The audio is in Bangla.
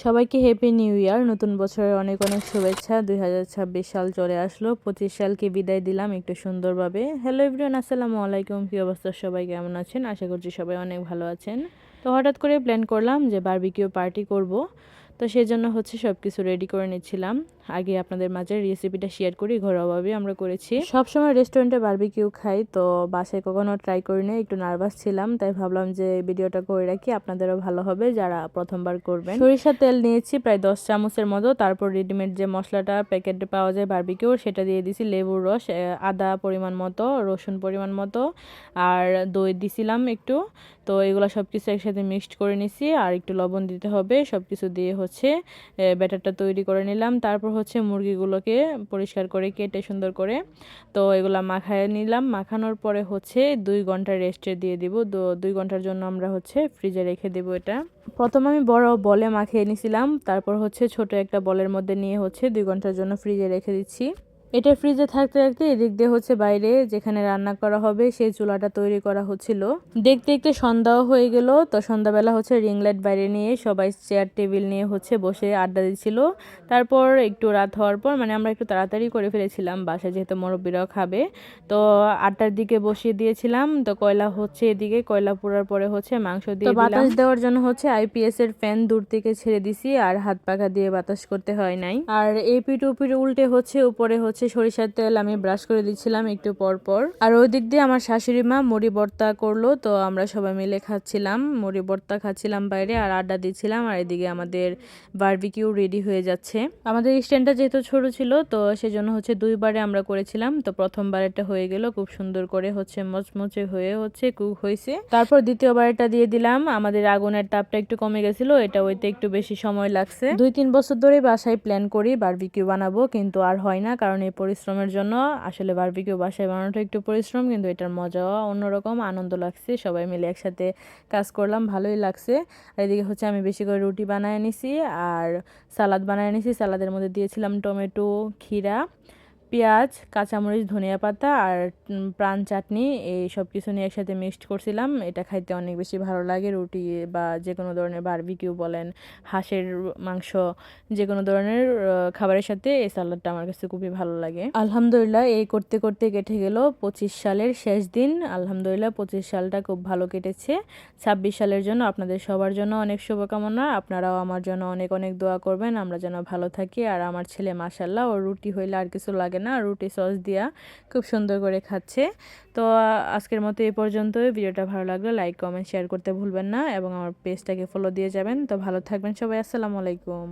সবাইকে হ্যাপি নিউ ইয়ার। নতুন বছরের অনেক অনেক শুভেচ্ছা। 2026 সাল চলে আসলো, 25 সালকে বিদায় দিলাম একটু সুন্দরভাবে। হ্যালো এভরিওয়ান, আসসালামু আলাইকুম। কী অবস্থা সবাই, কেমন আছেন? আশা করছি সবাই অনেক ভালো আছেন। তো হঠাৎ করে প্ল্যান করলাম যে বারবিকিউ পার্টি করব। তো সেই জন্য সব কিছু রেডি করে নিচ্ছিলাম। আগে আপনাদের মাঝে রেসিপিটা শেয়ার করি, ঘরোয়াভাবে আমরা করেছি। সবসময় রেস্টুরেন্টে বারবিকিউ খাই, তো বাসায় কখনো ট্রাই করি না, একটু নার্ভাস ছিলাম, তাই ভাবলাম যে ভিডিওটা করে রাখি, আপনাদেরও ভালো হবে যারা প্রথমবার করবেন। সরিষার তেল নিয়েছি প্রায় 10 চামচের মতো, তারপর রেডিমেড যে মশলাটা প্যাকেটে পাওয়া যায় বারবিকিউর, সেটা দিয়ে দিছি, লেবুর রস, আদা পরিমাণ মতো, রসুন পরিমাণ মতো, আর দই দিছিলাম একটু। তো এগুলো সব কিছু একসাথে মিক্সড করে নিছি, আর একটু লবণ দিতে হবে। সব কিছু দিয়ে ব্যাটারটা তৈরি করে নিলাম। তারপর মুরগিগুলোকে পরিষ্কার করে কেটে সুন্দর করে তো এগুলা মাখায় নিলাম। মাখানোর পরে 2 ঘন্টা রেস্টে দিয়ে দিব। 2 ঘন্টার জন্য আমরা ফ্রিজে রেখে দেব। এটা প্রথমে আমি বড় বলে মাখিয়ে নিছিলাম, তারপর ছোট একটা বলের মধ্যে নিয়ে 2 ঘন্টার জন্য ফ্রিজে রেখে দিচ্ছি। এটা ফ্রিজে থাকতে থাকতে এদিক দিয়ে বাইরে যেখানে রান্না করা হবে সেই চুলাটা তৈরি করা হচ্ছিল। দেখতে দেখতে সন্ধ্যাও হয়ে গেল। তো সন্ধ্যাবেলা রিং লাইট বাইরে নিয়ে সবাই চেয়ার টেবিল নিয়ে বসে আড্ডা দিচ্ছিল। তারপর একটু রাত হওয়ার পর আমরা একটু তাড়াতাড়ি করে ফেলেছিলাম, বাসায় যেহেতু মুরব্বিরাও খাবে। তো 8টার দিকে বসিয়ে দিয়েছিলাম। তো কয়লা এদিকে কয়লা পোড়ার পরে মাংস দিয়ে দিলাম। বাতাস দেওয়ার জন্য আইপিএস এর ফ্যান দূর থেকে ছেড়ে দিছি, আর হাত পাখা দিয়ে বাতাস করতে হয় নাই। আর এই পিঠ উপিঠ উল্টে উপরে সরিষার তেল আমি ব্রাশ করে দিচ্ছিলাম একটু পর পর। আর ওই দিক দিয়ে আমার শাশুড়ি মা মুড়ি ভর্তা করলো, তো আমরা সবাই মিলে খাচ্ছিলাম, মুড়ি ভর্তা খাচ্ছিলাম বাইরে, আর আড্ডা দিচ্ছিলাম। আর এদিকে আমাদের বারবিকিউ রেডি হয়ে যাচ্ছে। আমাদের স্ট্যান্ডটা যেহেতু ছোট ছিল, তো সেজন্য 2বারে আমরা করেছিলাম। তো প্রথমবার এটা হয়ে গেল খুব সুন্দর করে মচমচে হয়ে কুক হয়েছে। তারপর দ্বিতীয়বার এটা দিয়ে দিলাম। আমাদের আগুনের তাপটা একটু কমে গেছিল, এটা হইতে একটু বেশি সময় লাগছে। 2-3 বছর ধরে বাসায় প্ল্যান করি বারবিকিউ বানাবো, কিন্তু আর হয় না, কারণ এই পরিশ্রমের জন্য। আসলে বারবিকিউ বাসায় বানানোটা একটু পরিশ্রম, কিন্তু এটার মজাও অন্যরকম, আনন্দ লাগছে। সবাই মিলে একসাথে কাজ করলাম, ভালোই লাগছে। আর এদিকে আমি বেশি করে রুটি বানায় নিছি, আর সালাদ বানায় নিছি। সালাদের মধ্যে দিয়েছিলাম টমেটো, ক্ষীরা, পেঁয়াজ, কাঁচামরিচ, ধনিয়া পাতা, আর প্রাণ চাটনি। এই সব কিছু নিয়ে একসাথে মিক্সড করছিলাম। এটা খাইতে অনেক বেশি ভালো লাগে, রুটি বা যে কোনো ধরনের বারবিকিউ বলেন, হাঁসের মাংস, যে কোনো ধরনের খাবারের সাথে এই সালাদটা আমার কাছে খুবই ভালো লাগে। আলহামদুলিল্লাহ, এই করতে করতে কেটে গেল 25 সালের শেষ দিন। আলহামদুলিল্লাহ 25 সালটা খুব ভালো কেটেছে। 26 সালের জন্য আপনাদের সবার জন্য অনেক শুভকামনা। আপনারাও আমার জন্য অনেক অনেক দোয়া করবেন, আমরা যেন ভালো থাকি। আর আমার ছেলে মাশাআল্লাহ, ওর রুটি হইলে আর কিছু লাগে না, রুটি সস দিয়া খুব সুন্দর করে খাচ্ছে। তো আজকের মতো এই পর্যন্তই। ভিডিওটা ভালো লাগলে লাইক, কমেন্ট, শেয়ার করতে ভুলবেন না, এবং আমার পেজটাকে ফলো দিয়ে যাবেন। তো ভালো থাকবেন সবাই, আসসালামু আলাইকুম।